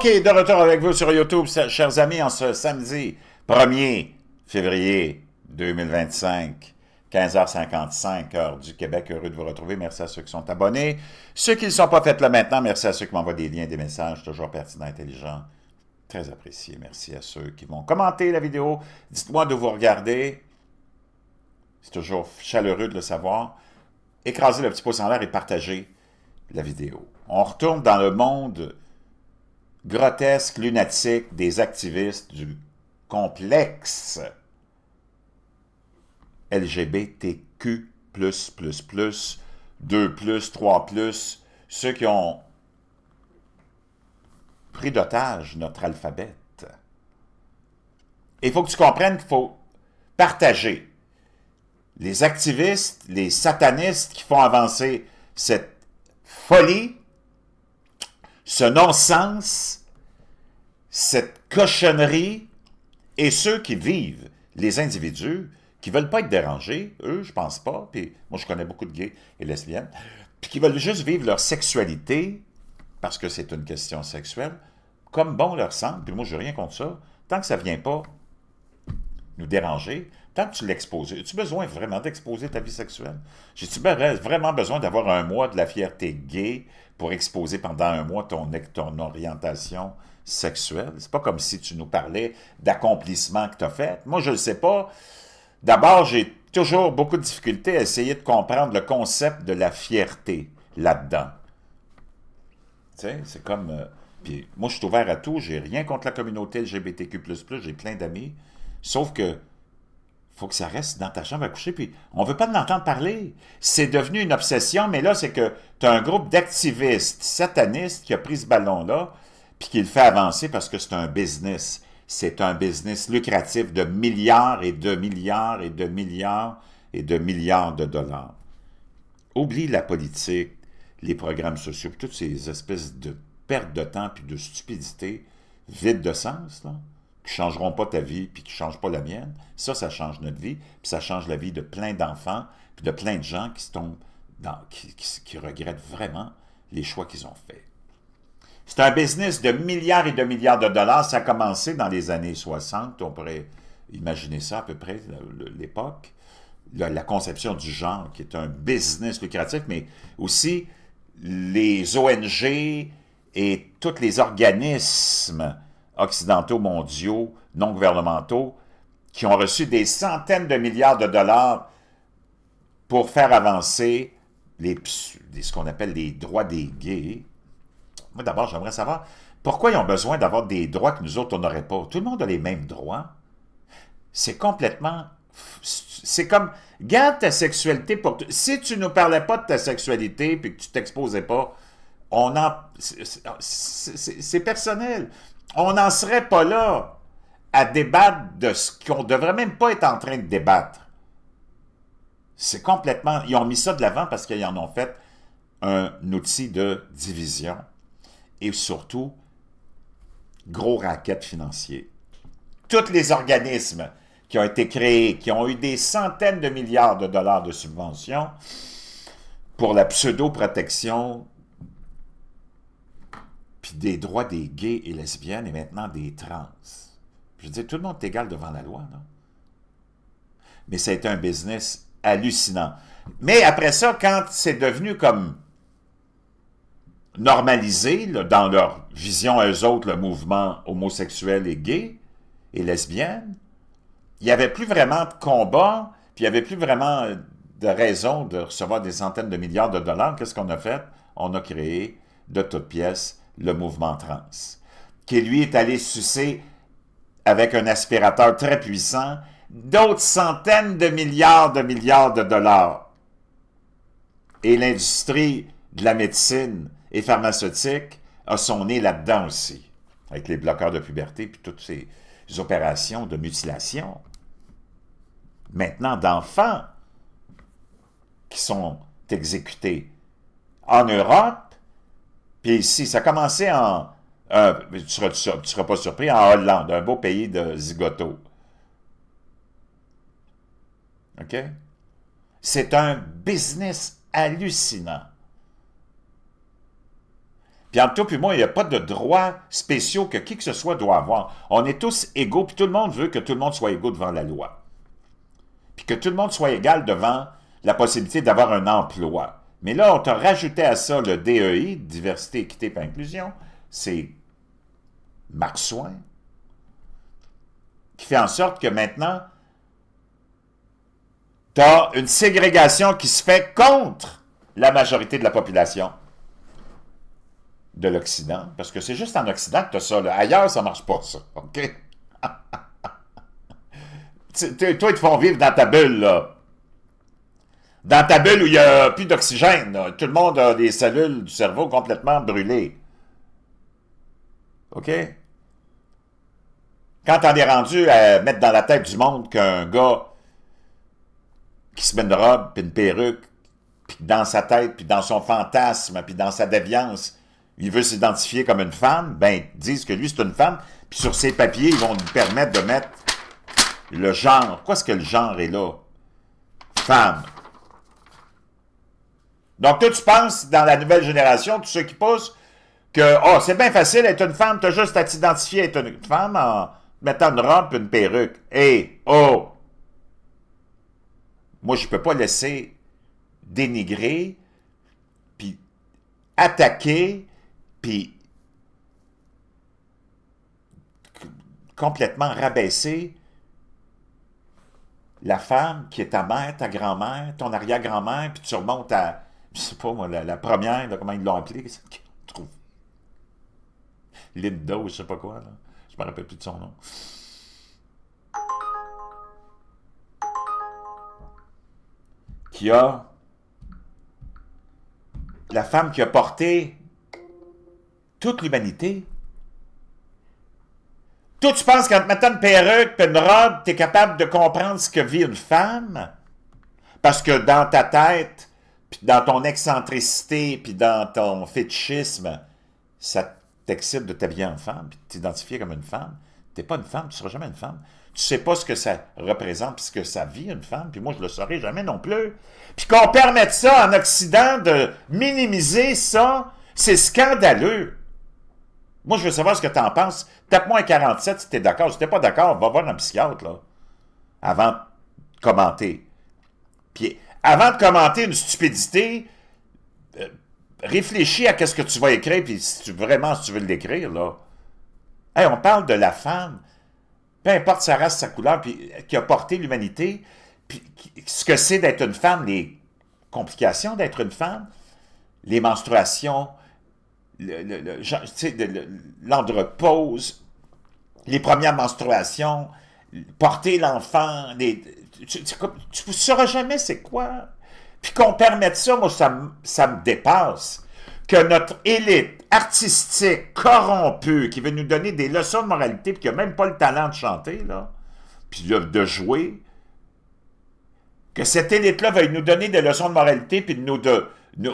OK, de retour avec vous sur YouTube, chers amis, en ce samedi 1er février 2025, 15h55, heure du Québec. Heureux de vous retrouver. Merci à ceux qui sont abonnés. Ceux qui ne le sont pas, faites-le maintenant. Merci à ceux qui m'envoient des liens, des messages, toujours pertinents, intelligents. Très apprécié. Merci à ceux qui vont commenter la vidéo. Dites-moi d'où vous regardez. C'est toujours chaleureux de le savoir. Écrasez le petit pouce en l'air et partagez la vidéo. On retourne dans le monde grotesque, lunatique des activistes du complexe LGBTQ++, 2+, 3+, ceux qui ont pris d'otage notre alphabet. Et il faut que tu comprennes qu'il faut partager les activistes, les satanistes qui font avancer cette folie, ce non-sens, cette cochonnerie, et ceux qui vivent, les individus, qui ne veulent pas être dérangés, eux, je pense pas, puis moi je connais beaucoup de gays et lesbiennes, puis qui veulent juste vivre leur sexualité, parce que c'est une question sexuelle, comme bon leur semble, puis moi je n'ai rien contre ça, tant que ça ne vient pas nous déranger, tant que tu l'exposes. As-tu besoin vraiment d'exposer ta vie sexuelle? J'ai-tu vraiment besoin d'avoir un mois de la fierté gay pour exposer pendant un mois ton orientation sexuelle? C'est pas comme si tu nous parlais d'accomplissements que tu as fait. Moi, je ne le sais pas. D'abord, j'ai toujours beaucoup de difficultés à essayer de comprendre le concept de la fierté là-dedans. Tu sais, c'est comme... puis moi, je suis ouvert à tout. J'ai rien contre la communauté LGBTQ++. J'ai plein d'amis. Sauf que faut que ça reste dans ta chambre à coucher, puis on veut pas de l'entendre parler. C'est devenu une obsession, mais là, c'est que tu as un groupe d'activistes satanistes qui a pris ce ballon-là, puis qui le fait avancer parce que c'est un business. C'est un business lucratif de milliards et de milliards et de milliards et de milliards de dollars. Oublie la politique, les programmes sociaux, toutes ces espèces de perte de temps puis de stupidité vides de sens, là, qui ne changeront pas ta vie, puis qui ne changent pas la mienne. Ça change notre vie, puis ça change la vie de plein d'enfants, puis de plein de gens qui se tombent qui regrettent vraiment les choix qu'ils ont faits. C'est un business de milliards et de milliards de dollars. Ça a commencé dans les années 60, on pourrait imaginer ça à peu près, l'époque. La conception du genre, qui est un business lucratif, mais aussi les ONG et tous les organismes occidentaux, mondiaux, non gouvernementaux, qui ont reçu des centaines de milliards de dollars pour faire avancer ce qu'on appelle les droits des gays. Moi, d'abord, j'aimerais savoir pourquoi ils ont besoin d'avoir des droits que nous autres, on n'aurait pas. Tout le monde a les mêmes droits. C'est complètement... C'est comme, garde ta sexualité pour... Si tu ne nous parlais pas de ta sexualité puis que tu t'exposais pas, c'est personnel. On n'en serait pas là à débattre de ce qu'on ne devrait même pas être en train de débattre. C'est complètement... Ils ont mis ça de l'avant parce qu'ils en ont fait un outil de division et surtout, gros racket financier. Tous les organismes qui ont été créés, qui ont eu des centaines de milliards de dollars de subventions pour la pseudo-protection puis des droits des gays et lesbiennes et maintenant des trans. Je veux dire, tout le monde est égal devant la loi, non? Mais ça a été un business hallucinant. Mais après ça, quand c'est devenu comme normalisé, là, dans leur vision, eux autres, le mouvement homosexuel et gay et lesbienne, il n'y avait plus vraiment de combat, puis il n'y avait plus vraiment de raison de recevoir des centaines de milliards de dollars. Qu'est-ce qu'on a fait? On a créé de toutes pièces le mouvement trans, qui lui est allé sucer avec un aspirateur très puissant d'autres centaines de milliards de dollars. Et l'industrie de la médecine et pharmaceutique a son nez là-dedans aussi, avec les bloqueurs de puberté puis toutes ces opérations de mutilation. Maintenant, d'enfants qui sont exécutés en Europe, puis ici, ça a commencé tu ne seras pas surpris, en Hollande, un beau pays de zigotos. OK? C'est un business hallucinant. Puis entre toi et moi, il n'y a pas de droits spéciaux que qui que ce soit doit avoir. On est tous égaux, puis tout le monde veut que tout le monde soit égaux devant la loi. Puis que tout le monde soit égal devant la possibilité d'avoir un emploi. Mais là, on t'a rajouté à ça le DEI, diversité, équité et inclusion. C'est Marc Swain qui fait en sorte que maintenant, tu as une ségrégation qui se fait contre la majorité de la population de l'Occident, parce que c'est juste en Occident que tu as ça. Là. Ailleurs, ça ne marche pas, ça. OK? Toi, ils te font vivre dans ta bulle, là. Dans ta bulle où il n'y a plus d'oxygène. Tout le monde a des cellules du cerveau complètement brûlées. OK? Quand t'en es rendu à mettre dans la tête du monde qu'un gars qui se met une robe, puis une perruque, puis dans sa tête, puis dans son fantasme, puis dans sa déviance, il veut s'identifier comme une femme, ben, ils disent que lui, c'est une femme, puis sur ses papiers, ils vont lui permettre de mettre le genre. Pourquoi est-ce que le genre est là? Femme. Donc, toi, tu penses, dans la nouvelle génération, tous ceux qui poussent, que, oh, c'est bien facile être une femme, t'as juste à t'identifier être une femme en mettant une robe et une perruque. Hey, oh! Moi, je ne peux pas laisser dénigrer, puis attaquer, puis complètement rabaisser la femme qui est ta mère, ta grand-mère, ton arrière-grand-mère, puis tu remontes à, je sais pas moi, la première, là, comment ils l'ont appelée, je trouve. Linda ou je sais pas quoi, là. Je me rappelle plus de son nom. Qui a la femme qui a porté toute l'humanité. Toi, tu penses qu'en te mettant une perruque et une robe, tu es capable de comprendre ce que vit une femme? Parce que dans ta tête, puis dans ton excentricité, puis dans ton fétichisme, ça t'excite de t'habiller en femme, puis de t'identifier comme une femme. Tu n'es pas une femme, tu ne seras jamais une femme. Tu sais pas ce que ça représente, puis ce que ça vit, une femme, puis moi, je ne le saurai jamais non plus. Puis qu'on permette ça en Occident, de minimiser ça, c'est scandaleux. Moi, je veux savoir ce que tu en penses. Tape-moi un 47 si tu es d'accord. Si tu n'es pas d'accord, va voir un psychiatre, là, avant de commenter. Puis, avant de commenter une stupidité, réfléchis à ce que tu vas écrire, puis si tu veux l'écrire, là. Hey, on parle de la femme, peu importe sa race, sa couleur, puis qui a porté l'humanité, puis ce que c'est d'être une femme, les complications d'être une femme, les menstruations, l'andropause, les premières menstruations, porter l'enfant, tu ne sauras jamais c'est quoi. Puis qu'on permette ça, moi, ça me dépasse. Que notre élite artistique, corrompue, qui veut nous donner des leçons de moralité, puis qui n'a même pas le talent de chanter, là, puis de jouer, que cette élite-là veuille nous donner des leçons de moralité, puis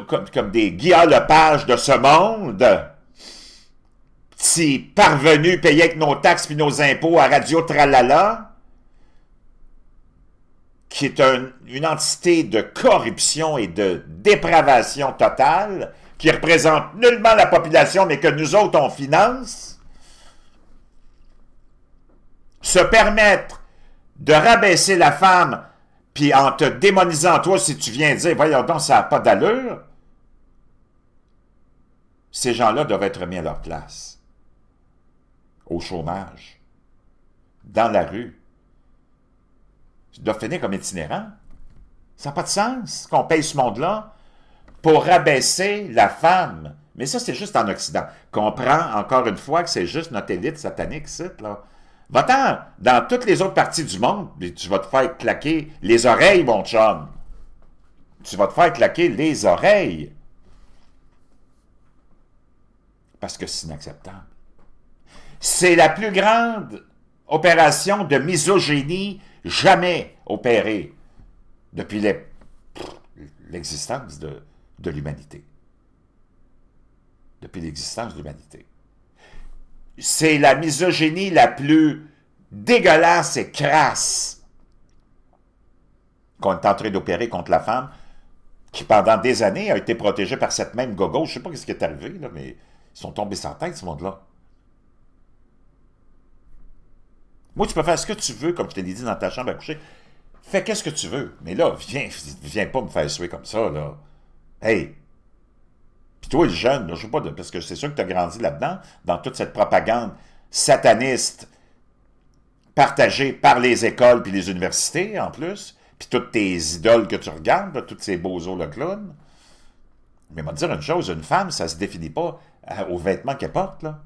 comme des Guillaume Lepage de ce monde, petits parvenus payés avec nos taxes puis nos impôts à Radio Tralala, qui est une entité de corruption et de dépravation totale, qui représente nullement la population, mais que nous autres, on finance, se permettre de rabaisser la femme, puis en te démonisant toi, si tu viens dire, voyons donc, ça n'a pas d'allure, ces gens-là doivent être mis à leur place, au chômage, dans la rue. Ils doivent finir comme itinérants. Ça n'a pas de sens qu'on paye ce monde-là pour rabaisser la femme. Mais ça, c'est juste en Occident. Comprends, encore une fois, que c'est juste notre élite satanique, là. Va-t'en dans toutes les autres parties du monde, et tu vas te faire claquer les oreilles, mon chum. Tu vas te faire claquer les oreilles. Parce que c'est inacceptable. C'est la plus grande opération de misogynie jamais opérée depuis l'existence de l'humanité. Depuis l'existence de l'humanité. C'est la misogynie la plus dégueulasse et crasse qu'on est en train d'opérer contre la femme, qui pendant des années a été protégée par cette même gogo. Je ne sais pas ce qui est arrivé, là, mais Ils sont tombés sans tête, ce monde-là. Moi, tu peux faire ce que tu veux, comme je te l'ai dit, dans ta chambre à coucher. Fais qu'est-ce que tu veux. Mais là, viens pas me faire suer comme ça, là. Hey! Puis toi, le jeune, là, je sais pas, parce que c'est sûr que tu as grandi là-dedans, dans toute cette propagande sataniste partagée par les écoles puis les universités, en plus, puis toutes tes idoles que tu regardes, là, tous ces beaux os le clown. Mais moi, dire une chose, une femme, ça se définit pas aux vêtements qu'elle porte, là.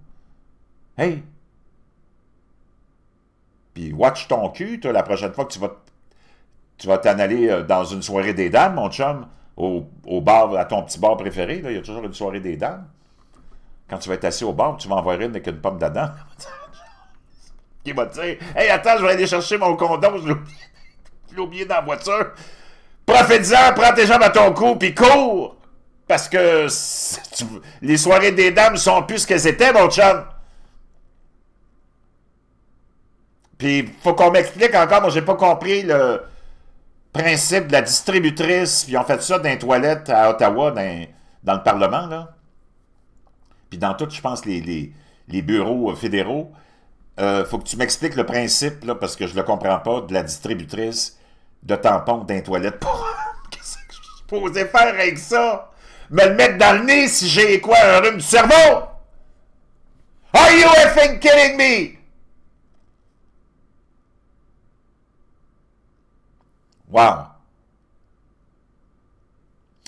Hey! Puis watch ton cul, toi, la prochaine fois que tu vas t'en aller dans une soirée des dames, mon chum, au bar, à ton petit bar préféré, là, il y a toujours une soirée des dames. Quand tu vas être assis au bar, tu vas en voir une avec une pomme d'Adam. Qui va te dire, hey, attends, je vais aller chercher mon condom, je l'ai oublié dans la voiture. Profite-en, prends tes jambes à ton cou, puis cours! Parce que les soirées des dames sont plus ce qu'elles étaient, mon chum. Puis, il faut qu'on m'explique encore, moi, j'ai pas compris le principe de la distributrice, puis ils ont fait ça dans les toilettes à Ottawa, dans le Parlement, là. Puis dans tout, je pense, les bureaux fédéraux. Faut que tu m'expliques le principe, là, parce que je le comprends pas, de la distributrice de tampons dans les toilettes. Qu'est-ce que je suis supposé faire avec ça? Me le mettre dans le nez si j'ai quoi, un rhume du cerveau? Are you effing kidding me? Wow!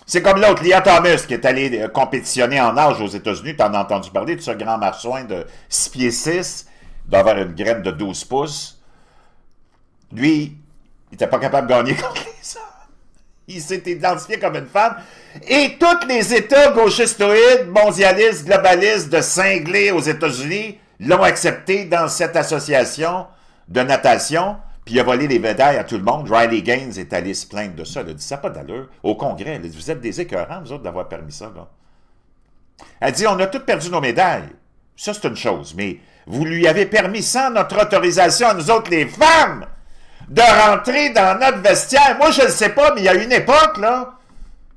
C'est comme l'autre, Lia Thomas, qui est allé compétitionner en âge aux États-Unis. T'en as entendu parler de ce grand marsouin de 6 pieds 6, d'avoir une graine de 12 pouces. Lui, il n'était pas capable de gagner contre les hommes. Il s'est identifié comme une femme. Et tous les États gauchistoïdes, mondialistes, globalistes de cinglés aux États-Unis l'ont accepté dans cette association de natation. Puis il a volé les médailles à tout le monde. Riley Gaines est allé se plaindre de ça. Elle a dit, ça n'a pas d'allure. Au Congrès, elle a dit, vous êtes des écœurants, vous autres, d'avoir permis ça. Là. Elle dit, on a tous perdu nos médailles. Ça, c'est une chose. Mais vous lui avez permis, sans notre autorisation à nous autres, les femmes, de rentrer dans notre vestiaire. Moi, je ne sais pas, mais il y a une époque, là,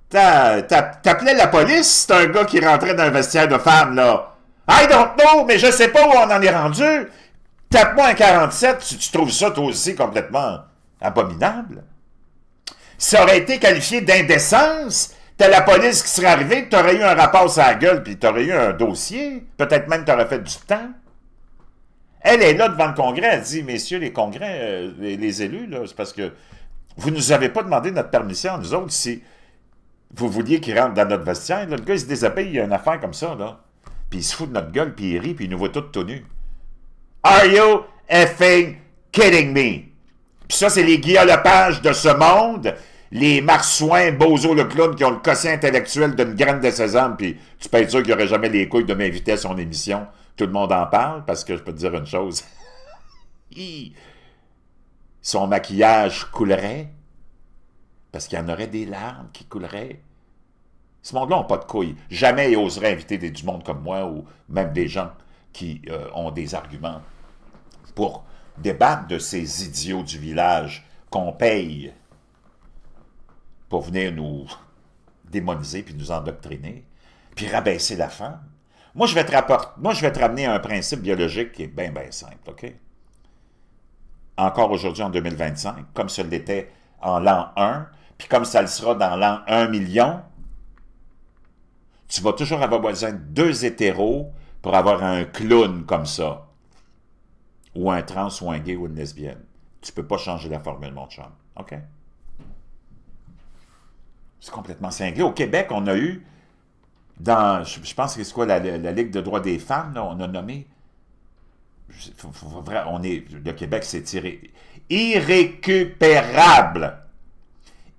t'appelais la police, c'est un gars qui rentrait dans un vestiaire de femmes, là. I don't know, mais je ne sais pas où on en est rendu. Tape-moi un 47 si tu trouves ça, toi aussi, complètement abominable. Ça aurait été qualifié d'indécence. T'as la police qui serait arrivée, t'aurais eu un rapport sur la gueule, puis t'aurais eu un dossier. Peut-être même t'aurais fait du temps. Elle est là devant le Congrès, elle dit, messieurs les congrès, les élus, là, c'est parce que vous ne nous avez pas demandé notre permission, nous autres, si vous vouliez qu'il rentre dans notre vestiaire. Là, le gars, il se déshabille, il y a une affaire comme ça, là. Puis il se fout de notre gueule, puis il rit, puis il nous voit tous nus. Are you effing kidding me? Puis ça, c'est les Guillaume Lepage de ce monde, les Marsouins, Bozo le clown qui ont le quotient intellectuel d'une graine de sésame, puis tu peux être sûr qu'il n'y aurait jamais les couilles de m'inviter à son émission. Tout le monde en parle, parce que je peux te dire une chose. Son maquillage coulerait, parce qu'il y en aurait des larmes qui couleraient. Ce monde-là n'a pas de couilles. Jamais il oserait inviter du monde comme moi, ou même des gens qui ont des arguments pour débattre de ces idiots du village qu'on paye pour venir nous démoniser puis nous endoctriner, puis rabaisser la femme. Moi, je vais te ramener à un principe biologique qui est bien, bien simple, OK? Encore aujourd'hui, en 2025, comme ça l'était en l'an 1, puis comme ça le sera dans l'an 1 million, tu vas toujours avoir besoin de 2 hétéros pour avoir un clown comme ça. Ou un trans, ou un gay, ou une lesbienne. Tu peux pas changer la formule, mon chum. OK? C'est complètement cinglé. Au Québec, on a eu, je pense que c'est quoi, la Ligue de droits des femmes, là, on a nommé, le Québec s'est tiré. Irrécupérable.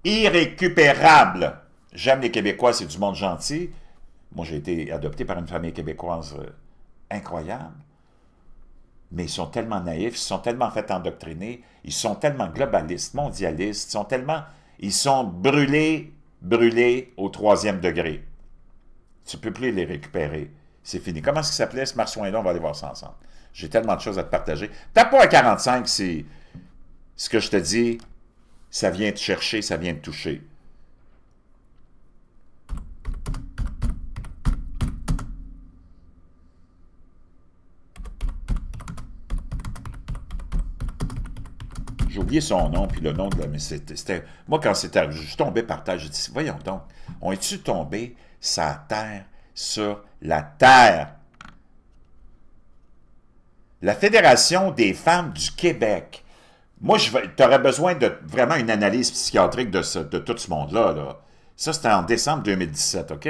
Irrécupérable. J'aime les Québécois, c'est du monde gentil. Moi, j'ai été adopté par une famille québécoise incroyable. Mais ils sont tellement naïfs, ils sont tellement fait endoctriner, ils sont tellement globalistes, mondialistes, ils sont brûlés au 3e degré. Tu ne peux plus les récupérer. C'est fini. Comment est-ce qu'il s'appelait ce marsouin-là? On va aller voir ça ensemble. J'ai tellement de choses à te partager. Tape pas à 45, c'est ce que je te dis, ça vient te chercher, ça vient te toucher. J'ai oublié son nom, puis le nom de la... Mais c'était... Moi, quand c'était arrivé, je suis tombé par terre. J'ai dit, voyons donc, on est-tu tombé sur la terre? La Fédération des femmes du Québec. Moi, tu aurais besoin de vraiment une analyse psychiatrique de tout ce monde-là. Là. Ça, c'était en décembre 2017, OK?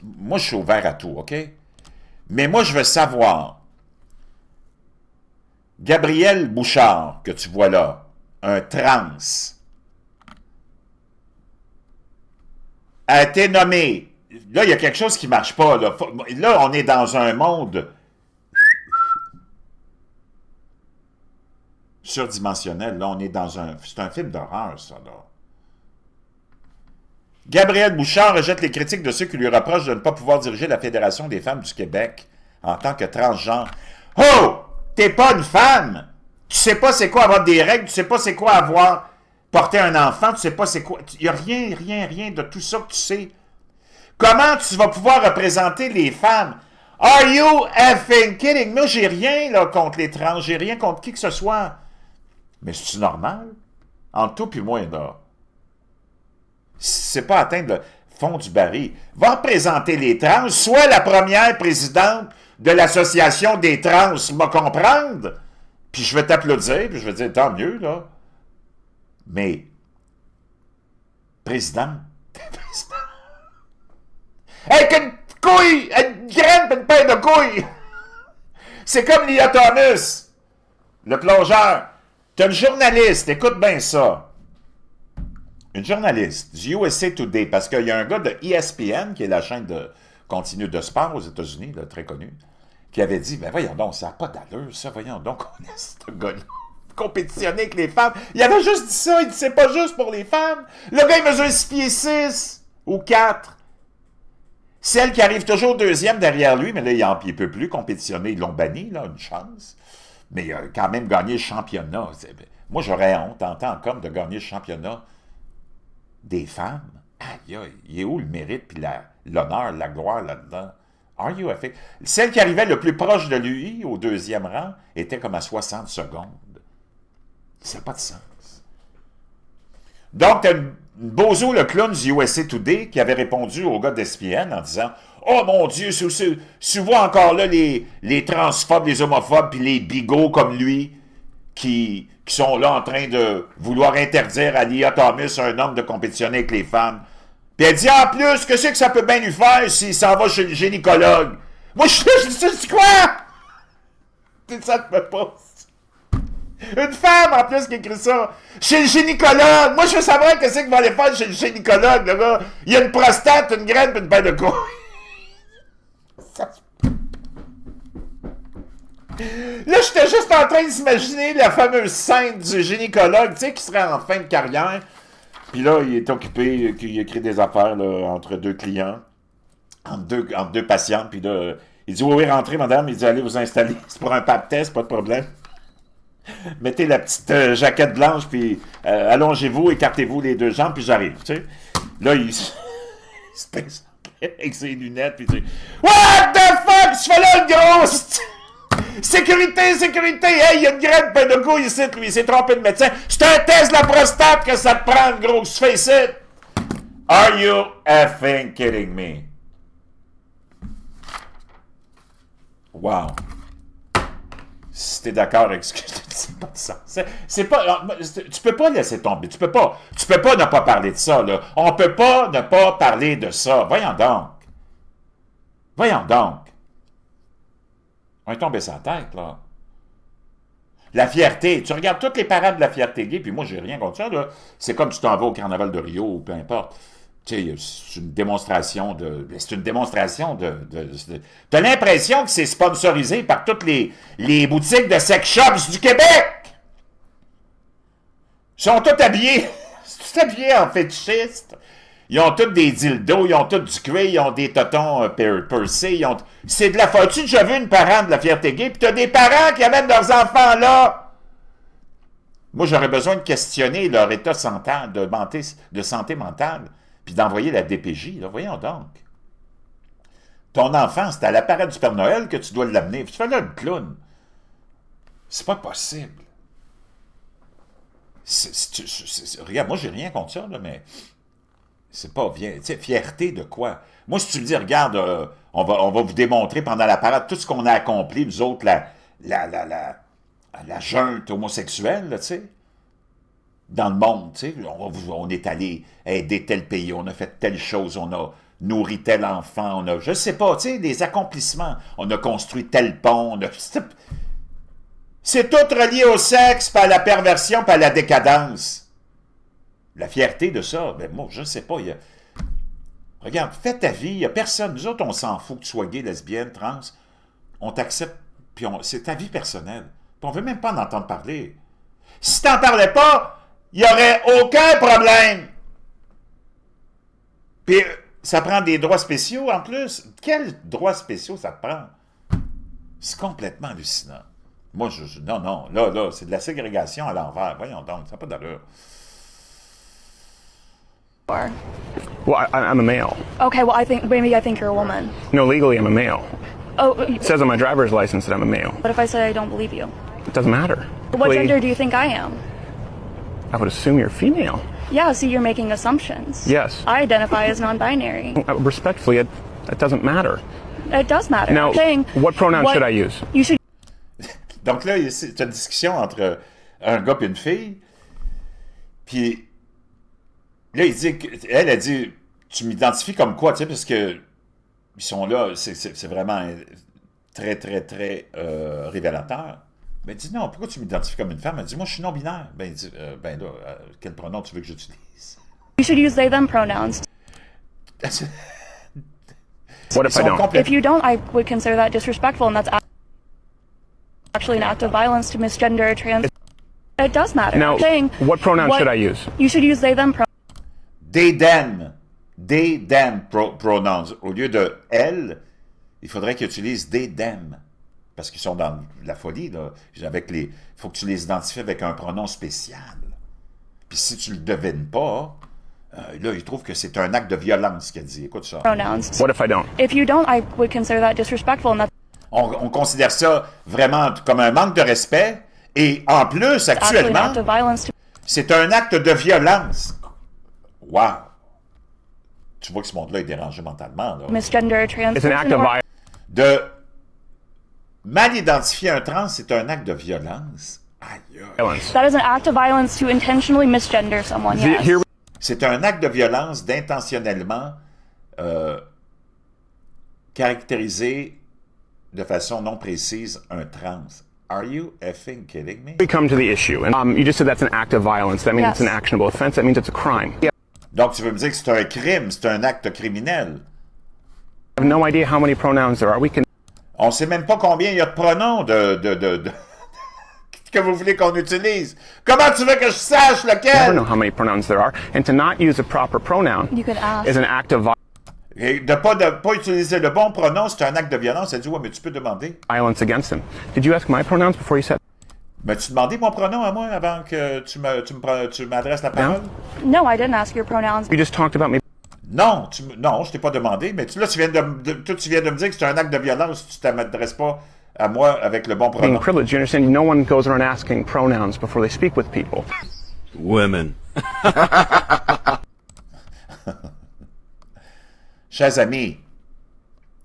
Moi, je suis ouvert à tout, OK? Mais moi, je veux savoir, Gabriel Bouchard, que tu vois là, un trans, a été nommé. Là, il y a quelque chose qui ne marche pas. Là, on est dans un monde surdimensionnel. Là, on est dans un... C'est un film d'horreur, ça, là. Gabriel Bouchard rejette les critiques de ceux qui lui reprochent de ne pas pouvoir diriger la Fédération des femmes du Québec en tant que transgenre. Oh! T'es pas une femme! Tu sais pas c'est quoi avoir des règles, tu sais pas c'est quoi avoir porté un enfant, tu sais pas c'est quoi... Il y a rien de tout ça que tu sais. Comment tu vas pouvoir représenter les femmes? Are you effing kidding? Moi, j'ai rien là, contre les trans, j'ai rien contre qui que ce soit. Mais c'est-tu normal? Entre toi et moi, là. C'est pas atteindre le fond du baril. Va représenter les trans, sois la première présidente de l'association des trans, m'a comprendre, puis je vais t'applaudir, puis je vais dire, tant mieux, là. Mais, président, avec une couille, une graine, une paire de couilles. C'est comme Lia Thomas, le plongeur. T'as une journaliste, écoute bien ça. Une journaliste du USA Today, parce qu'il y a un gars de ESPN, qui est la chaîne de continu de sport aux États-Unis, là, très connu, qui avait dit, ben voyons donc, ça n'a pas d'allure, ça, voyons donc, on laisse ce gars-là compétitionner avec les femmes. Il avait juste dit ça, il dit, c'est pas juste pour les femmes. Le gars, il mesure 6 pieds 6 ou 4. Celle qui arrive toujours deuxième derrière lui, mais là, il ne peut plus compétitionner, ils l'ont banni, là, une chance. Mais il a quand même gagné le championnat. Moi, j'aurais honte en tant qu'homme de gagner le championnat des femmes. Aïe, aïe, il est où le mérite, puis l'honneur, la gloire là-dedans? Are you effing? Celle qui arrivait le plus proche de lui, au deuxième rang, était comme à 60 secondes. Ça n'a pas de sens. Donc, tu as Bozo, le clown du USA Today, qui avait répondu au gars d'ESPN en disant « Oh mon Dieu, tu vois encore là les transphobes, les homophobes, puis les bigots comme lui, qui sont là en train de vouloir interdire à Lia Thomas, un homme, de compétitionner avec les femmes. » Puis elle dit, en plus, qu'est-ce que ça peut bien lui faire s'il s'en va chez le gynécologue? Moi, je dis quoi? Ça te fait pas. Une femme, en plus, qui écrit ça. Chez le gynécologue. Moi, je veux savoir qu'est-ce qu'il va aller faire chez le gynécologue, le gars. Il y a une prostate, une graine, puis une paire de couilles. Là, j'étais juste en train d'imaginer la fameuse scène du gynécologue, tu sais, qui serait en fin de carrière. Puis là, il est occupé, il écrit des affaires là, entre deux clients, entre deux patientes. Puis là, il dit, oui, rentrez, madame. Il dit, allez vous installer. C'est pour un pap test, pas de problème. Mettez la petite jaquette blanche, puis allongez-vous, écartez-vous les deux jambes, puis j'arrive, tu sais. Là, il se pince avec ses lunettes, puis il dit, what the fuck, tu fais là le gros? Sécurité, sécurité! Hey, il y a une graine de couille ici, lui, il s'est trompé de médecin. C'est un test de la prostate que ça te prend, gros, que tu fais ici. Are you effing kidding me? Wow. Si t'es d'accord avec ce que je te dis, c'est pas de sens. C'est pas... Tu peux pas laisser tomber. Tu peux pas ne pas parler de ça, là. On peut pas ne pas parler de ça. Voyons donc. Voyons donc. On est tombé sa tête, là. La fierté. Tu regardes toutes les parades de la fierté gay, puis moi, j'ai rien contre ça, là. C'est comme tu t'en vas au carnaval de Rio, ou peu importe. Tu sais, c'est une démonstration de... C'est une démonstration de t'as l'impression que c'est sponsorisé par toutes les boutiques de sex shops du Québec! Ils sont tous habillés... tous habillés en fétichistes. Ils ont tous des dildos, ils ont tous du cuir, ils ont des totons percés, c'est de la folie. Tu as déjà vu une parade de la fierté gay, puis tu as des parents qui amènent leurs enfants là. Moi, j'aurais besoin de questionner leur état de santé mentale, puis d'envoyer la DPJ. Là. Voyons donc. Ton enfant, c'est à la parade du Père Noël que tu dois l'amener. Tu fais là le clown. C'est pas possible. Regarde, moi, j'ai rien contre ça, là, mais c'est pas bien. Tu sais, fierté de quoi? Moi, si tu me dis, regarde, on va vous démontrer pendant la parade tout ce qu'on a accompli, nous autres, la junte homosexuelle, là, tu sais, dans le monde, tu sais, on est allé aider tel pays, on a fait telle chose, on a nourri tel enfant, on a, je sais pas, tu sais, des accomplissements. On a construit tel pont, c'est tout relié au sexe, puis à la perversion, puis à la décadence. La fierté de ça, ben moi, je sais pas, regarde, fais ta vie, il n'y a personne, nous autres, on s'en fout que tu sois gay, lesbienne, trans, on t'accepte, puis c'est ta vie personnelle. Puis on veut même pas en entendre parler. Si t'en parlais pas, il n'y aurait aucun problème. Puis ça prend des droits spéciaux en plus. Quels droits spéciaux ça te prend? C'est complètement hallucinant. Moi, non, là, c'est de la ségrégation à l'envers. Voyons donc, ça n'a pas d'allure. Well, I'm a male. Okay, well, maybe I think you're a woman. No, legally I'm a male. Oh, It says on my driver's license that I'm a male. what if I say I don't believe you? It doesn't matter. What gender do you think I am? I would assume you're female. Yeah, see, you're making assumptions. Yes. I identify as non-binary. Respectfully, it doesn't matter. It does matter. Now, I'm saying, what pronoun should I use? You should Donc là, c'est une discussion entre un gars et une fille. Puis là, elle a dit, tu m'identifies comme quoi, tu sais, parce que ils sont là, c'est vraiment très, très, très révélateur. Ben, il dit, non, pourquoi tu m'identifies comme une femme? Elle dit, moi, je suis non-binaire. Ben, il dit, ben là, quel pronom tu veux que j'utilise? you should use they them pronouns. What if I don't? If you don't, I would consider that disrespectful, and that's actually an act of violence to misgender trans. It does matter. Now, I'm saying, what pronoun should I use? You should use they them pronouns. They, them pronouns. Au lieu de elle, il faudrait qu'ils utilisent they, them. Parce qu'ils sont dans la folie, là. Il faut que tu les identifies avec un pronom spécial. Puis si tu le devines pas, là, ils trouvent que c'est un acte de violence qu'elle dit. Écoute ça. Pronouns. What if I don't? If you don't, I would consider that disrespectful, and that's On considère ça vraiment comme un manque de respect. Et en plus, actually an actuellement, act of violence to c'est un acte de violence. Wow! Tu vois que ce monde-là est dérangé mentalement. Là. misgender trans. It's an act of violence. De mal identifier un trans, c'est un acte de violence. Aïe, aïe. That is an act of violence to intentionally misgender someone. Yes. Here C'est un acte de violence d'intentionnellement caractériser de façon non précise un trans. Are you effing kidding me? we come to the issue, and you just said that's an act of violence. That means Yes. it's an actionable offense. That means it's a crime. Yeah. Donc, tu veux me dire que c'est un crime, c'est un acte criminel. I have no idea how many pronouns there are. We can On ne sait même pas combien il y a de pronoms que vous voulez qu'on utilise. Comment tu veux que je sache never lequel? know how many pronouns there are, and to not use a proper pronoun You could ask. is an act of Et de pas utiliser le bon pronom, c'est un acte de violence. Elle dit, ouais, mais tu peux demander. violence against them. Did you ask my pronouns before you said? M'as-tu demandé mon pronom à moi avant que tu m'adresses la parole? No, I didn't ask your pronouns. You just talked about me Non, non, je t'ai pas demandé, mais tu viens de me dire que c'est un acte de violence si tu ne t'adresses pas à moi avec le bon being pronom. privileged. You understand? No one goes around asking pronouns before they speak with people. Women. Chers amis,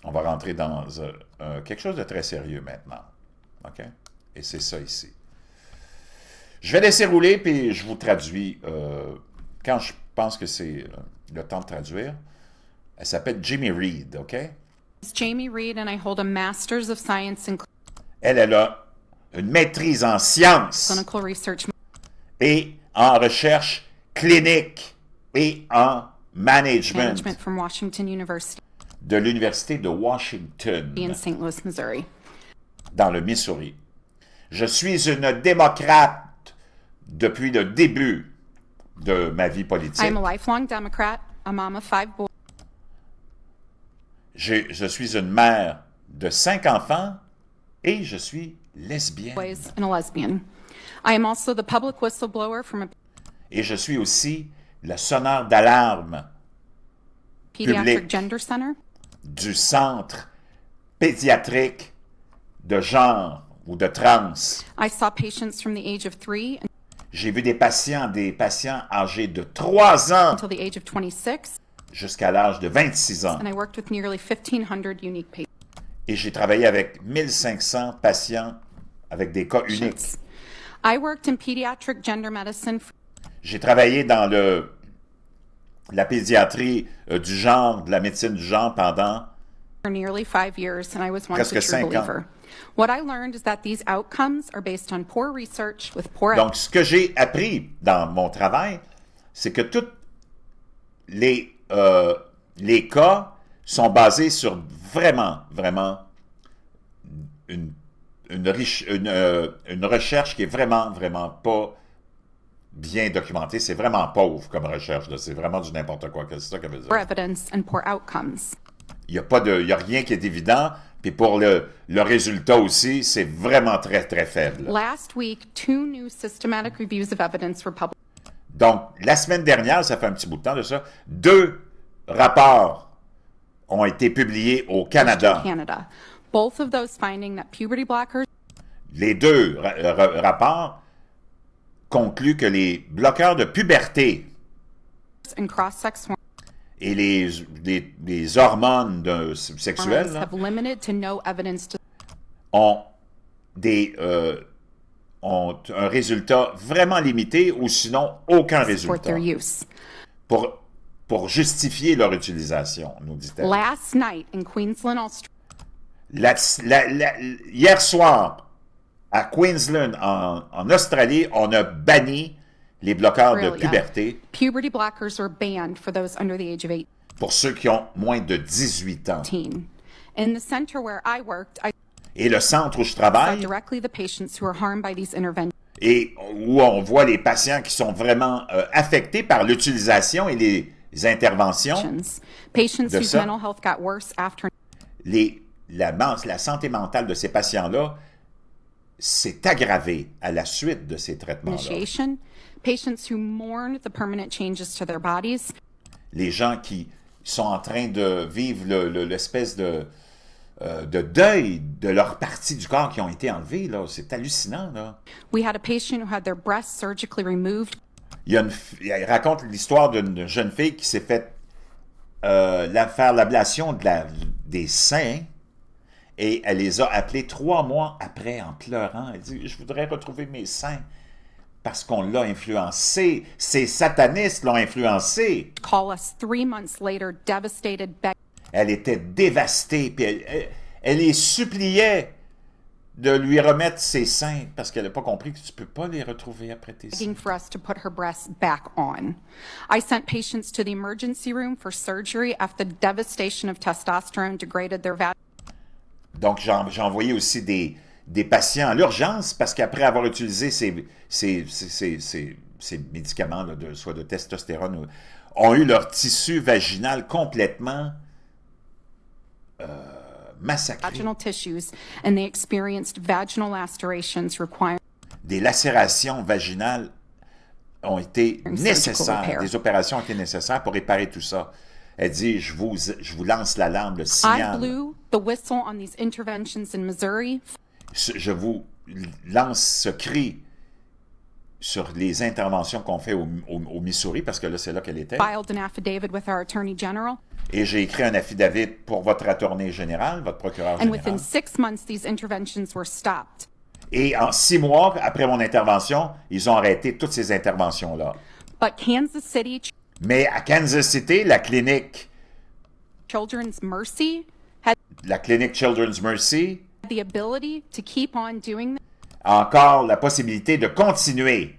on va rentrer dans quelque chose de très sérieux maintenant. OK? Et c'est ça ici. Je vais laisser rouler, puis je vous traduis quand je pense que c'est le temps de traduire. Elle s'appelle Jamie Reed, OK? It's Jamie Reed, and I hold a Master's of Science in Elle a une maîtrise en sciences Clinical Research et en recherche clinique et en management Management from Washington University de l'Université de Washington in St. Louis, Missouri. dans le Missouri. Je suis une démocrate depuis le début de ma vie politique. I'm a lifelong Democrat, a mom of 5 Je suis une mère de 5 enfants et je suis lesbienne. boys and a lesbian. I am also the public whistleblower from a Et je suis aussi le sonneur d'alarme pediatric Public. gender center. du centre pédiatrique de genre ou de trans. I saw patients from the age of 3 J'ai vu des patients âgés de 3 ans until the age of 26, jusqu'à l'âge de 26 ans. and I worked with nearly 1,500 unique Et j'ai travaillé avec 1500 patients avec des cas uniques. patients. I worked in pediatric gender medicine for J'ai travaillé dans la pédiatrie du genre, de la médecine du genre pendant nearly 5 years, and I was once a Presque true 5 ans. believer. What I learned is that these outcomes are based on poor research with poor Donc, ce que j'ai appris dans mon travail, c'est que tous les cas sont basés sur vraiment une recherche qui est vraiment pas bien documentée. C'est vraiment pauvre comme recherche. C'est vraiment du n'importe quoi. C'est ça qu'elle veut dire. evidence and poor outcomes. Il n'y a rien qui est évident. Puis pour le résultat aussi, c'est vraiment très faible. Last week, 2 new systematic reviews of evidence were published Donc, la semaine dernière, ça fait un petit bout de temps de ça, 2 rapports ont été publiés au in Canada. Canada. Both of those finding that puberty blockers Les 2 rapports concluent que les bloqueurs de puberté and cross-sex et les hormones sexuelles hormones là, have limited to no evidence to ont un résultat vraiment limité ou sinon aucun support résultat their use. pour justifier leur utilisation, nous dit-elle. Last night in Queensland, Australia, Hier soir, à Queensland, en Australie, on a banni les bloqueurs de puberté puberty blockers were banned for those under the age of pour ceux qui ont moins de 18 ans. 18. In the center where I worked, I Et le centre où je saw travaille, directly the patients who were harmed by these interventions. et où on voit les patients qui sont vraiment affectés par l'utilisation et les interventions, Patients de whose ça. mental health got worse after la santé mentale de ces patients-là s'est aggravée à la suite de ces traitements-là. initiation. Patients who mourned the permanent changes to their bodies. Les gens qui sont en train de vivre l'espèce de deuil de leur partie du corps qui ont été enlevées, là. C'est hallucinant, là. We had a patient who had their breasts surgically removed Elle raconte l'histoire d'une jeune fille qui s'est fait faire l'ablation des seins et elle les a appelés 3 mois après en pleurant. Elle dit « Je voudrais retrouver mes seins parce qu'on l'a influencé. Ces satanistes l'ont influencé. » call us 3 months later, devastated, Elle était dévastée, puis elle les suppliait de lui remettre ses seins parce qu'elle n'a pas compris que tu ne peux pas les retrouver après tes seins. begging for us to put her breasts back on. I sent patients to the emergency room for surgery after the devastation of testosterone degraded their Donc, j'ai envoyé aussi des patients à l'urgence parce qu'après avoir utilisé ces médicaments, là, soit de testostérone, ont eu leur tissu vaginal complètement massacré. vaginal tissues, and they experienced vaginal lacerations requiring Des lacérations vaginales ont été nécessaires, des opérations ont été nécessaires pour réparer tout ça. Elle dit, je vous lance l'alarme, le I signal. blew the whistle on these interventions in Missouri Je vous lance ce cri sur les interventions qu'on fait au Missouri, parce que là, c'est là qu'elle était. filed an affidavit with our Attorney General, Et j'ai écrit un affidavit pour votre attorney général, votre procureur and général. within 6 months, these interventions were stopped. Et en 6 mois, après mon intervention, ils ont arrêté toutes ces interventions-là. But Kansas City Mais à Kansas City, la clinique Children's Mercy had Children's Mercy the ability to keep on doing a encore la possibilité de continuer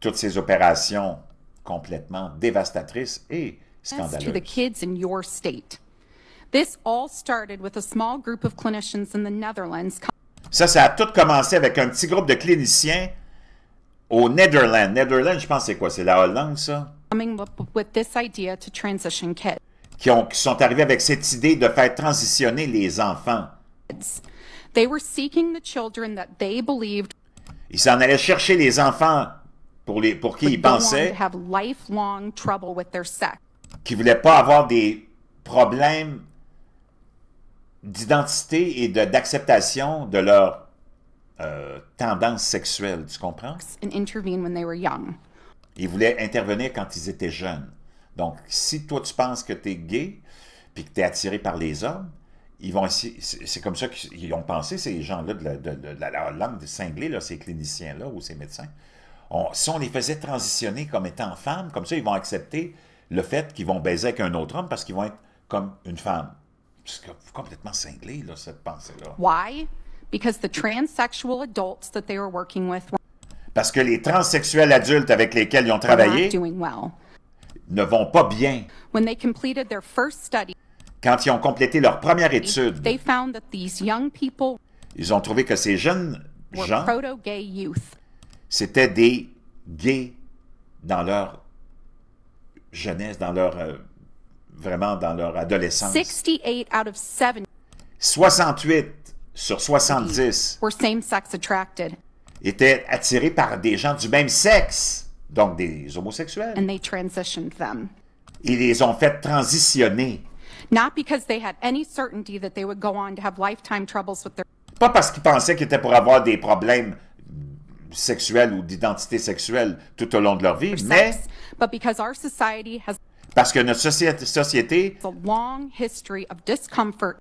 toutes ces opérations complètement dévastatrices et this to the scandaleuses. kids in your state. This all started with a small group of clinicians in the Netherlands Ça a tout commencé avec un petit groupe de cliniciens au Netherlands. Netherlands, je pense c'est quoi? C'est la Hollande, ça? coming up with this idea to transition kids. Qui sont arrivés avec cette idée de faire transitionner les enfants. They were seeking the children that they believed Ils s'en allaient chercher les enfants pour qui ils go on pensaient to have lifelong trouble with their sex. qui ne voulaient pas avoir des problèmes d'identité et d'acceptation de leur tendance sexuelle, tu comprends? and intervene when they were young. Ils voulaient intervenir quand ils étaient jeunes. Donc, si toi, tu penses que tu es gay, puis que tu es attiré par les hommes, ils vont essayer, c'est comme ça qu'ils ont pensé, ces gens-là, de la langue cinglée, là, ces cliniciens-là ou ces médecins. Si on les faisait transitionner comme étant femmes, comme ça, ils vont accepter le fait qu'ils vont baiser avec un autre homme parce qu'ils vont être comme une femme. C'est complètement cinglé, là, cette pensée-là. Why? Because the transsexual adults that they were working with Parce que les transsexuels adultes avec lesquels ils ont were travaillé not doing well. ne vont pas bien. When they completed their first study, Quand ils ont complété leur première étude, they found that these young people ils ont trouvé que ces jeunes were gens, proto-gay youth. c'était des gays dans leur jeunesse, dans leur vraiment dans leur adolescence. 68 out of 70 68 sur 70 were same-sex attracted, étaient attirés par des gens du même sexe, donc des homosexuels. and they transitioned them. Ils les ont fait transitionner. Not because they had any certainty that they would go on to have lifetime troubles with their Pas parce qu'ils pensaient qu'ils étaient pour avoir des problèmes sexuels ou d'identité sexuelle tout au long de leur vie, mais sex, but because our society has parce que notre société a long history of discomfort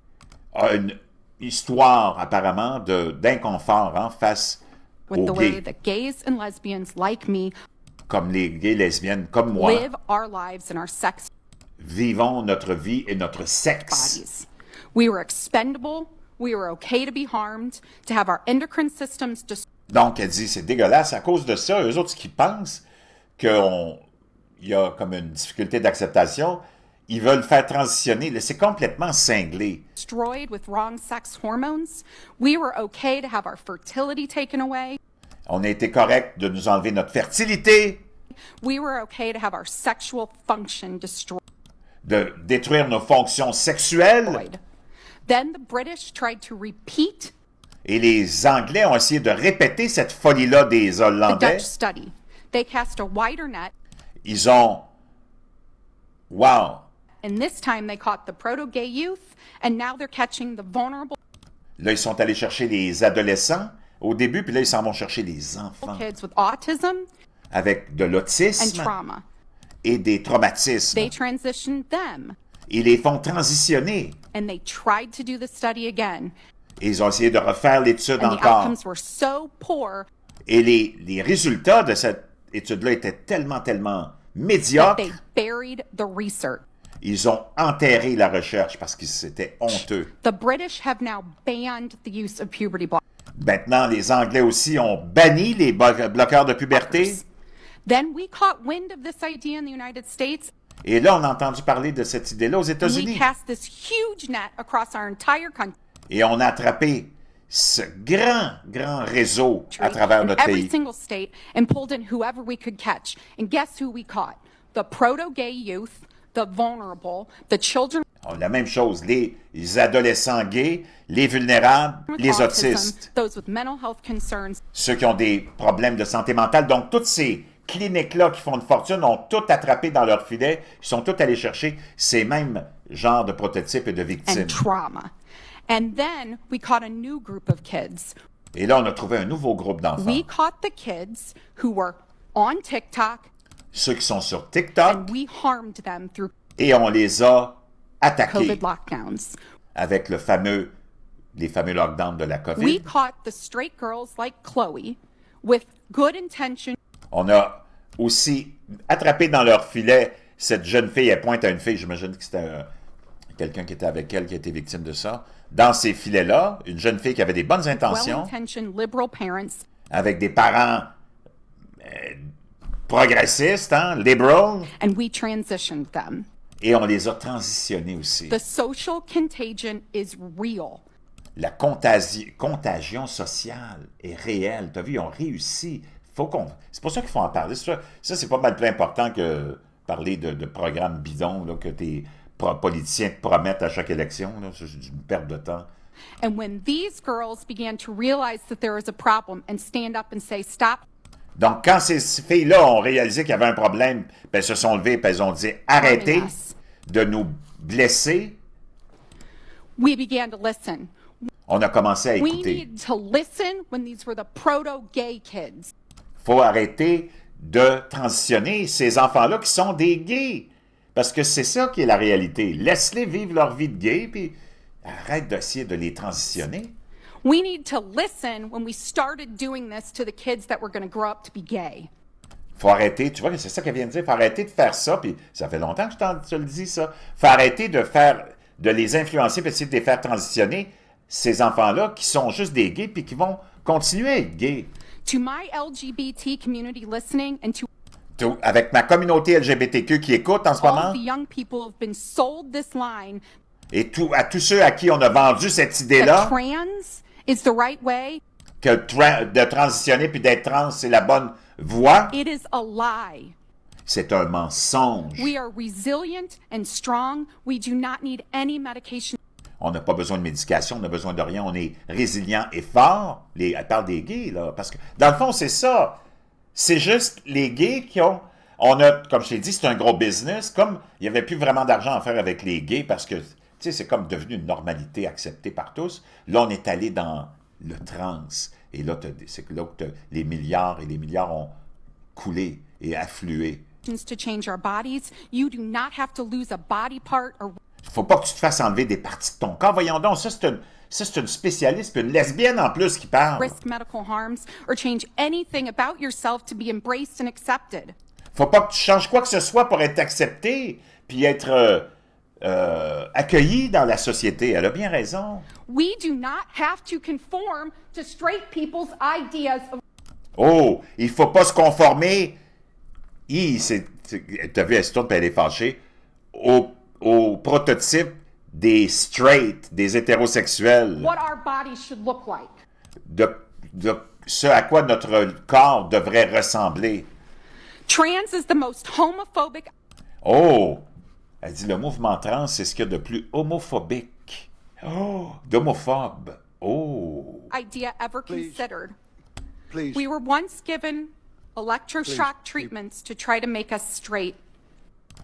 a une histoire apparemment d'inconfort face with aux the way gays, that gays and lesbians like me comme les gays, lesbiennes, comme moi, live our lives in our sex vivons notre vie et notre sexe. bodies. We were expendable. We were okay to be harmed, to have our endocrine systems destroyed. Donc, elle dit, c'est dégueulasse. À cause de ça, eux autres, ce qu'ils pensent qu'il y a comme une difficulté d'acceptation, ils veulent faire transitionner. C'est complètement cinglé. Destroyed with wrong sex hormones. We were okay to have our fertility taken away. On a été correct de nous enlever notre fertilité, We were okay to have our sexual function destroyed. de détruire nos fonctions sexuelles. Then the British tried to repeat Et les Anglais ont essayé de répéter cette folie-là des the Hollandais. Dutch study. They cast a wider net, Ils ont... Wow! and this time they caught the proto-gay youth, and now they're catching the vulnerable Là, ils sont allés chercher les adolescents au début, puis là, ils s'en vont chercher les enfants kids with autism avec de and l'autisme trauma. et des traumatismes. They transitioned them, Ils les font transitionner. and they tried to do the study again, Et ils ont essayé de refaire l'étude and the encore. outcomes were so poor Et les résultats de cette étude-là étaient tellement that médiocres, they buried the research. ils ont enterré la recherche parce que c'était honteux. The British have now banned the use of puberty blockers. Maintenant, les Anglais aussi ont banni les bloqueurs de puberté. Then we caught wind of this idea in the United States. Et là, on a entendu parler de cette idée-là aux We États-Unis. cast this huge net across our entire country, Et on a attrapé ce grand réseau à travers in notre every pays. single state, and pulled in whoever we could catch. And guess who we caught? The proto-gay youth, the vulnerable, the children La même chose, les adolescents gays, les vulnérables, with les autism, autistes, those with mental health concerns, ceux qui ont des problèmes de santé mentale. Donc, toutes ces cliniques-là qui font une fortune ont tout attrapé dans leur filet. Ils sont tous allés chercher ces mêmes genres de prototypes et de victimes. and trauma. And then we caught a new group of kids. Et là, on a trouvé un nouveau groupe d'enfants. We caught the kids who were on TikTok, Ceux qui sont sur TikTok, and we harmed them through et on les a attaqués COVID lockdowns. avec les fameux lockdowns de la We COVID. caught the straight girls like Chloe with good intention On a aussi attrapé dans leur filet cette jeune fille. Elle pointe à une fille, j'imagine que c'était quelqu'un qui était avec elle qui a été victime de ça. Dans ces filets-là, une jeune fille qui avait des bonnes intentions, well-intentioned liberal parents, avec des parents progressistes, liberal, and we transitioned them. et on les a transitionnés aussi. The social contagion is real. La contagion sociale est réelle. Tu as vu, ils ont réussi. C'est pour ça qu'il faut en parler. Ça, c'est pas mal plus important que parler de programmes bidons là, que tes politiciens te promettent à chaque élection. C'est une perte de temps. And when these girls began to realize that there is a problem and stand up and say, stop Donc, quand ces filles-là ont réalisé qu'il y avait un problème, puis elles se sont levées et elles ont dit « Arrêtez us. de nous blesser », we began to listen. On a commencé à We écouter. need to listen when these were the proto-gay kids. Faut arrêter de transitionner ces enfants-là qui sont des gays. Parce que c'est ça qui est la réalité. Laisse-les vivre leur vie de gay, puis arrête d'essayer de les transitionner. We need to listen when we started doing this to the kids that were going to grow up to be gay. Faut arrêter, tu vois que c'est ça qu'elle vient de dire, faut arrêter de faire ça, puis ça fait longtemps que je te le dis, ça. Faut arrêter de les influencer, puis essayer de les faire transitionner, ces enfants-là qui sont juste des gays, puis qui vont continuer à être gays. To my LGBT community listening and to Avec ma communauté LGBTQ qui écoute en ce all moment, the young people who've been sold this line et à tous ceux à qui on a vendu cette that idée-là, trans is the right way, que de transitionner puis d'être trans, c'est la bonne voie, it is a lie. c'est un mensonge. We are resilient and strong. We do not need any medication. On n'a pas besoin de médication, on n'a besoin de rien, on est résilient et fort. Elle parle des gays, là, parce que, dans le fond, c'est ça. C'est juste les gays qui ont... comme je t'ai dit, c'est un gros business. Comme il n'y avait plus vraiment d'argent à faire avec les gays, parce que, tu sais, c'est comme devenu une normalité acceptée par tous. Là, on est allé dans le trans. Et là, c'est là que les milliards et les milliards ont coulé et afflué. To change our bodies, you do not have to lose a body part or Faut pas que tu te fasses enlever des parties de ton corps. Voyons donc, ça, c'est une spécialiste, puis une lesbienne en plus qui parle. risk medical harms or change anything about yourself to be embraced and accepted. Faut pas que tu changes quoi que ce soit pour être accepté, puis être accueilli dans la société. Elle a bien raison. We do not have to conform to straight people's ideas of Oh, il faut pas se conformer. T'as vu, elle se tourne, puis elle est fâchée. Au prototype des straight, des hétérosexuels, what our bodies should look like. de ce à quoi notre corps devrait ressembler. Trans is the most homophobic Oh! Elle dit le mouvement trans, c'est ce qu'il y a de plus homophobique. Oh! D'homophobe. Oh! idea ever Please. considered. Please. We were once given electroshock treatments to try to make us straight.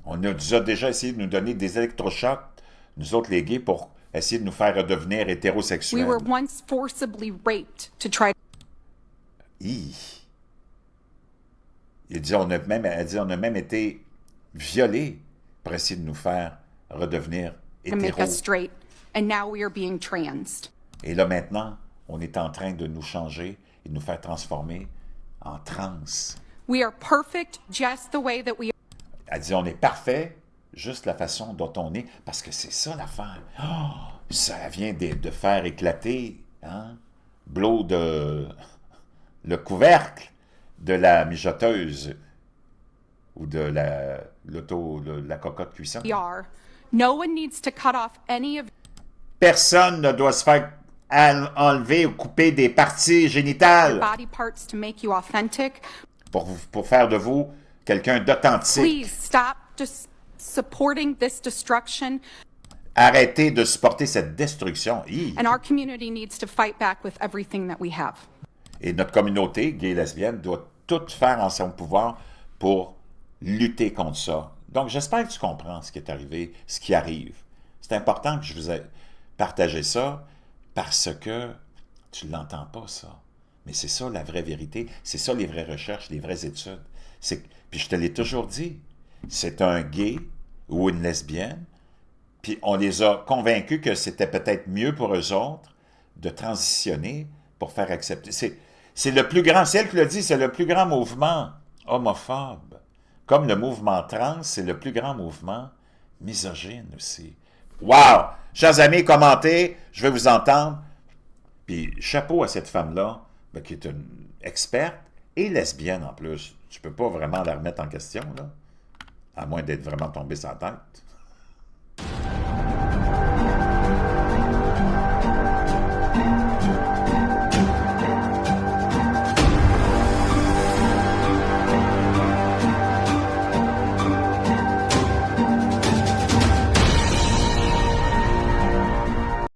On nous a déjà essayé de nous donner des électrochocs, nous autres les gays, pour essayer de nous faire redevenir We hétérosexuels. were once forcibly raped to try Hi. Elle dit, on a même été violés pour essayer de nous faire redevenir to make hétéros. us straight. And now we are being transed. Et là maintenant, on est en train de nous changer et de nous faire transformer en trans. We are perfect just the way that we are. Elle dit, on est parfait, juste la façon dont on est, parce que c'est ça l'affaire. Oh, ça vient de faire éclater, hein, le couvercle de la mijoteuse ou de la cocotte cuisson. No one needs to cut off any of Personne ne doit se faire enlever ou couper des parties your génitales body parts to make you authentic. pour faire de vous quelqu'un d'authentique. Please stop just supporting this destruction. Arrêtez de supporter cette destruction. Hi. And our community needs to fight back with everything that we have. Et notre communauté gay et lesbienne doit tout faire en son pouvoir pour lutter contre ça. Donc, j'espère que tu comprends ce qui est arrivé, ce qui arrive. C'est important que je vous ai partagé ça parce que tu ne l'entends pas, ça. Mais c'est ça la vraie vérité. C'est ça les vraies recherches, les vraies études. Puis je te l'ai toujours dit. C'est un gay ou une lesbienne. Puis on les a convaincus que c'était peut-être mieux pour eux autres de transitionner pour faire accepter. C'est le plus grand, c'est elle qui l'a dit, c'est le plus grand mouvement homophobe. Comme le mouvement trans, c'est le plus grand mouvement misogyne aussi. Wow! Chers amis, commentez, je vais vous entendre. Puis chapeau à cette femme-là, qui est une experte et lesbienne en plus. Tu peux pas vraiment la remettre en question, là, à moins d'être vraiment tombé sur la tête.